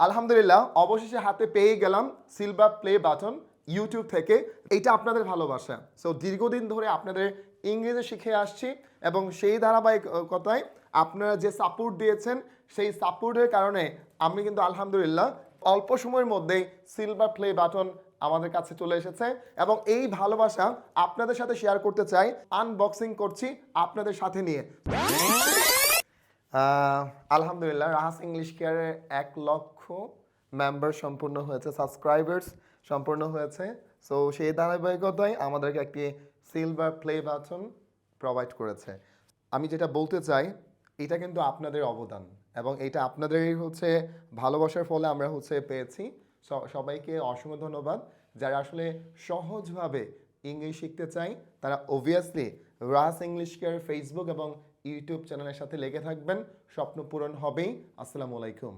আলহামদুলিল্লাহ অবশেষে হাতে পেয়ে গেলাম সিলভার প্লে বাটন ইউটিউব থেকে। এইটা আপনাদের ভালোবাসা। সো দীর্ঘদিন ধরে আপনাদের ইংরেজি শিখে আসছি এবং সেই ধারাবাহিকতায় আপনারা যে সাপোর্ট দিয়েছেন সেই সাপোর্টের কারণে আমি কিন্তু আলহামদুলিল্লাহ অল্প সময়ের মধ্যেই সিলভার প্লে বাটন আমাদের কাছে চলে এসেছে এবং এই ভালোবাসা আপনাদের সাথে শেয়ার করতে চাই। আনবক্সিং করছি আপনাদের সাথে নিয়ে। আলহামদুলিল্লাহ রাহাস ইংলিশ কেয়ারের 1 লক্ষ মেম্বার সম্পূর্ণ হয়েছে, সাবস্ক্রাইবার্স সম্পূর্ণ হয়েছে। সো সেই ধারাবাহিকতায় আমাদেরকে একটি সিলভার প্লে বাটন প্রোভাইড করেছে। আমি যেটা বলতে চাই এটা কিন্তু আপনাদের অবদান এবং এটা আপনাদেরই হচ্ছে ভালোবাসার ফলে আমরা হচ্ছে পেয়েছি। সবাইকে অসংখ্য ধন্যবাদ। যারা আসলে সহজভাবে ইংলিশ শিখতে চাই তারা অবভিয়াসলি রাহাস ইংলিশ কেয়ার ফেসবুক এবং ইউটিউব চ্যানেলের সাথে লেগে থাকবেন। স্বপ্ন পূরণ হবেই। আসসালামু আলাইকুম।